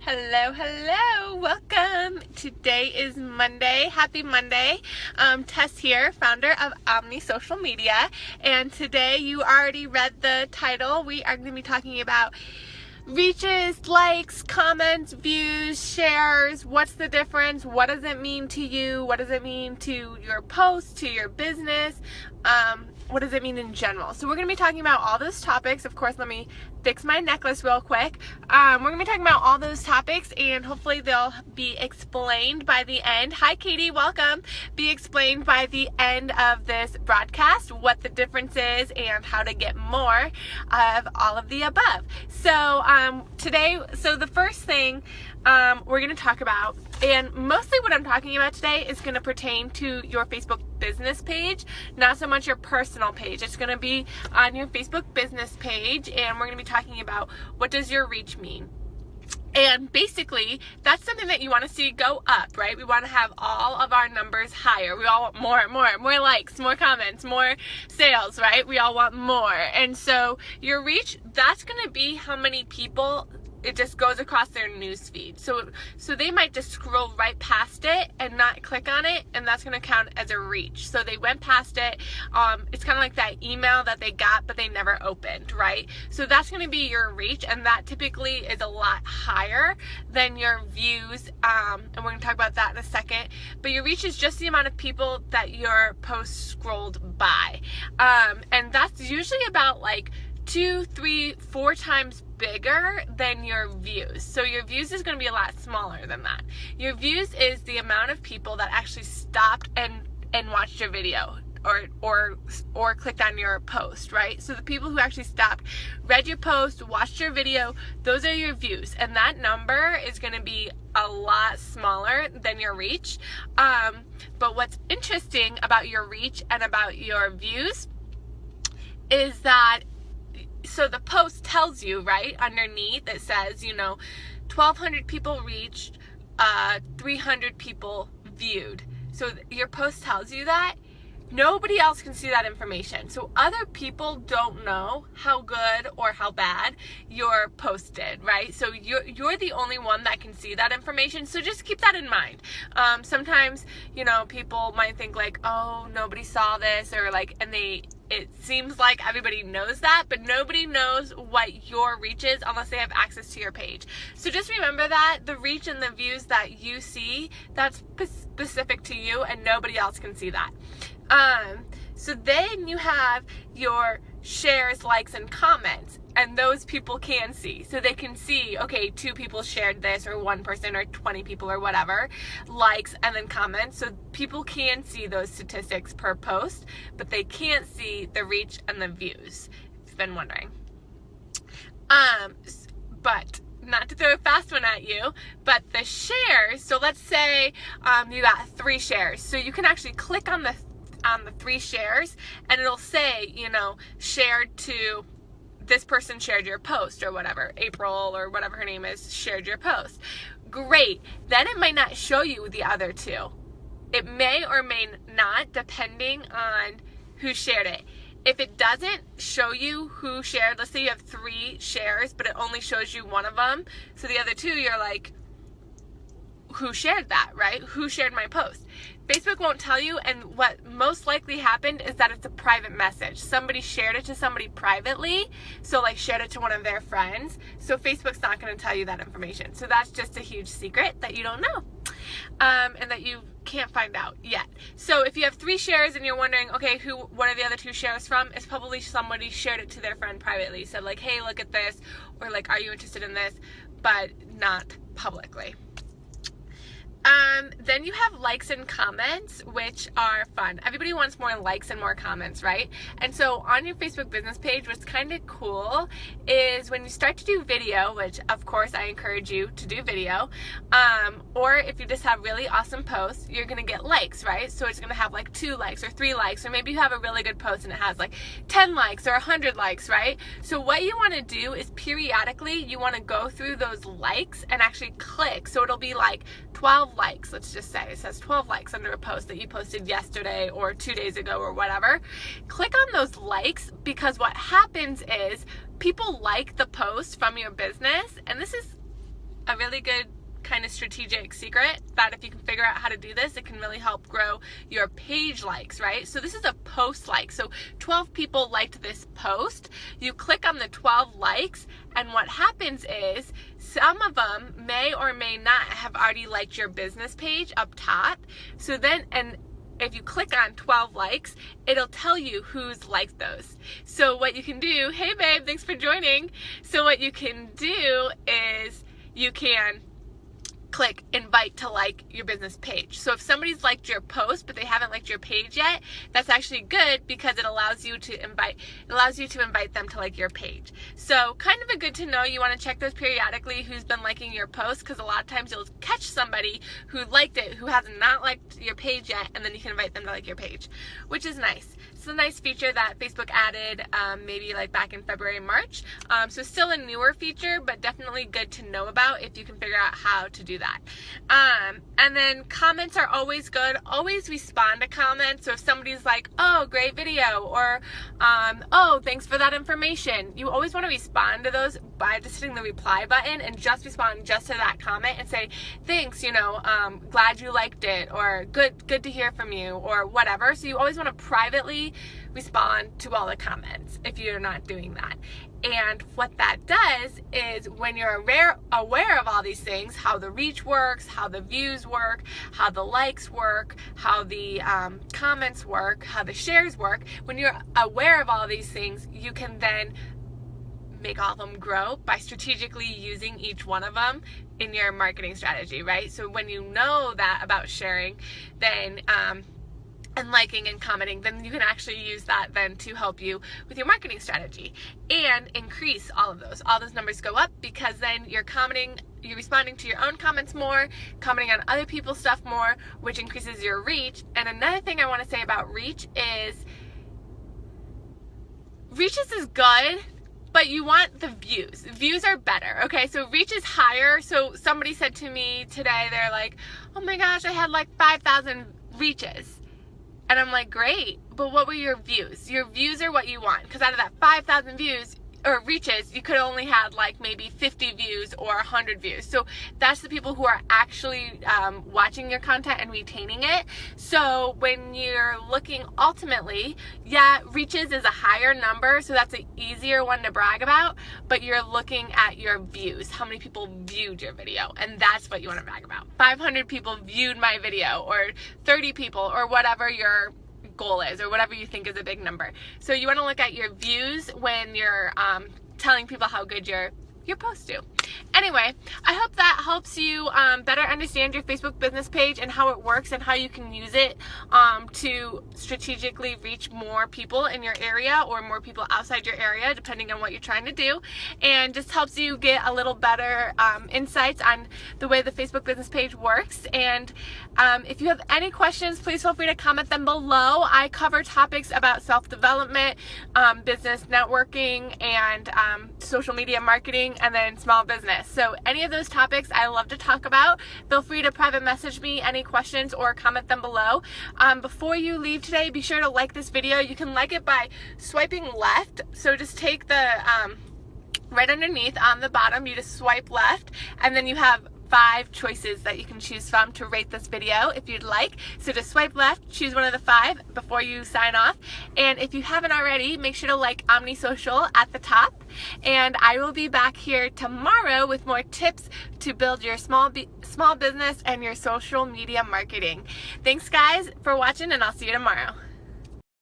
Hello, welcome. Today is Monday. Happy Monday. Tess here, founder of Omni Social Media, and today you already read the title. We are going to be talking about reaches, likes, comments, views, shares. What's the difference? What does it mean to you? What does it mean to your post, to your business? What does it mean in general? So we're going to be talking about all those topics. Of course, let me fix my necklace real quick. We're going to be talking about all those topics, and hopefully they'll be explained by the end. Hi, Katie. Welcome. Be explained by the end of this broadcast, what the difference is and how to get more of all of the above. So the first thing we're going to talk about, and mostly what I'm talking about today is going to pertain to your Facebook business page, not so much your personal page. It's going to be on your Facebook business page, and we're going to be talking about what does your reach mean. And basically, that's something that you want to see go up, right? We want to have all of our numbers higher. We all want more likes, more comments, more sales, right? We all want more. And so your reach, that's going to be how many people it just goes across their news feed. So they might just scroll right past it and not click on it, and that's going to count as a reach. So they went past it. It's kind of like that email that they got but they never opened, right? So that's going to be your reach, and that typically is a lot higher than your views. And we're going to talk about that in a second. But your reach is just the amount of people that your post scrolled by. And that's usually about like 2, 3, 4 times bigger than your views. So your views is going to be a lot smaller than that. Your views is the amount of people that actually stopped and watched your video or clicked on your post, right? So the people who actually stopped, read your post, watched your video, those are your views. And that number is going to be a lot smaller than your reach. But what's interesting about your reach and about your views is that so the post tells you, right, underneath it says, 1,200 people reached, 300 people viewed. So your post tells you that. Nobody else can see that information. So other people don't know how good or how bad your post did, right? So you're the only one that can see that information. So just keep that in mind. Sometimes, people might think like, oh, nobody saw this, or like, it seems like everybody knows that, but nobody knows what your reach is unless they have access to your page. So just remember that the reach and the views that you see, that's specific to you, and nobody else can see that. So then you have your shares, likes, and comments, and those people can see. So they can see, okay, 2 people shared this, or 1 person, or 20 people, or whatever, likes, and then comments. So people can see those statistics per post, but they can't see the reach and the views, if you've been wondering. But not to throw a fast one at you, but the shares, so let's say you got 3 shares. So you can actually click on the 3 shares, and it'll say, shared to this person, shared your post, or whatever, April or whatever her name is, shared your post. Great. Then it might not show you the other 2. It may or may not, depending on who shared it. If it doesn't show you who shared, let's say you have 3 shares, but it only shows you 1 of them, so the other 2, you're like, who shared that, right? Who shared my post? Facebook won't tell you, and what most likely happened is that it's a private message. Somebody shared it to somebody privately, so like shared it to one of their friends. So Facebook's not going to tell you that information. So that's just a huge secret that you don't know, and that you can't find out yet. So if you have 3 shares and you're wondering, okay, what are the other 2 shares from? It's probably somebody shared it to their friend privately. Said like, hey, look at this, or like, are you interested in this? But not publicly. Then you have likes and comments, which are fun. Everybody wants more likes and more comments, right? And so on your Facebook business page, what's kind of cool is when you start to do video, which of course I encourage you to do video, or if you just have really awesome posts, you're going to get likes, right? So it's going to have like 2 likes or 3 likes, or maybe you have a really good post and it has like 10 likes or 100 likes, right? So what you want to do is periodically you want to go through those likes and actually click. So it'll be like 12 likes, let's just say. It says 12 likes under a post that you posted yesterday or 2 days ago or whatever. Click on those likes, because what happens is people like the post from your business, and this is a really good kind of strategic secret that if you can figure out how to do this, it can really help grow your page likes, right? So this is a post like. So 12 people liked this post. You click on the 12 likes, and what happens is some of them may or may not have already liked your business page up top. So then, and if you click on 12 likes, it'll tell you who's liked those. So what you can do, hey babe, thanks for joining. So what you can do is you can click invite to like your business page. So if somebody's liked your post but they haven't liked your page yet, that's actually good because it allows you to invite them to like your page. So kind of a good to know. You want to check those periodically who's been liking your post, because a lot of times you'll catch somebody who liked it who has not liked your page yet, and then you can invite them to like your page, which is nice. It's a nice feature that Facebook added maybe like back in February, March. So still a newer feature, but definitely good to know about if you can figure out how to do that. And then comments are always good. Always respond to comments. So if somebody's like, oh, great video, or oh, thanks for that information, you always want to respond to those by just hitting the reply button and just respond just to that comment and say, thanks, you know, glad you liked it, or good to hear from you, or whatever. So you always want to privately respond to all the comments if you're not doing that. And what that does is when you're aware of all these things, how the reach works, how the views work, how the likes work, how the comments work, how the shares work, when you're aware of all these things, you can then make all of them grow by strategically using each one of them in your marketing strategy, right? So when you know that about sharing, then and liking and commenting, then you can actually use that then to help you with your marketing strategy and increase all those numbers go up, because then you're responding to your own comments more, commenting on other people's stuff more, which increases your reach. And another thing I want to say about reach is is good, but you want the views. Views are better, okay? So reach is higher. So somebody said to me today, they're like, oh my gosh, I had like 5,000 reaches. And I'm like, great, but what were your views? Your views are what you want, because out of that 5,000 views or reaches, you could only had like maybe 50 views or 100 views. So that's the people who are actually watching your content and retaining it. So when you're looking ultimately, yeah, reaches is a higher number, so that's an easier one to brag about, but you're looking at your views, how many people viewed your video, and that's what you want to brag about. 500 people viewed my video, or 30 people, or whatever your goal is, or whatever you think is a big number. So you want to look at your views when you're telling people how good your posts do. Anyway, I hope that helps you better understand your Facebook business page and how it works and how you can use it to strategically reach more people in your area or more people outside your area, depending on what you're trying to do, and just helps you get a little better insights on the way the Facebook business page works. And if you have any questions, please feel free to comment them below. I cover topics about self-development, business networking, and social media marketing, and then small business. So any of those topics I love to talk about. Feel free to private message me any questions or comment them below. Before you leave today, be sure to like this video. You can like it by swiping left. So just take the right underneath on the bottom, you just swipe left, and then you have 5 choices that you can choose from to rate this video if you'd like. So just swipe left, choose one of the 5 before you sign off. And if you haven't already, make sure to like Omni Social at the top. And I will be back here tomorrow with more tips to build your small business and your social media marketing. Thanks guys for watching, and I'll see you tomorrow.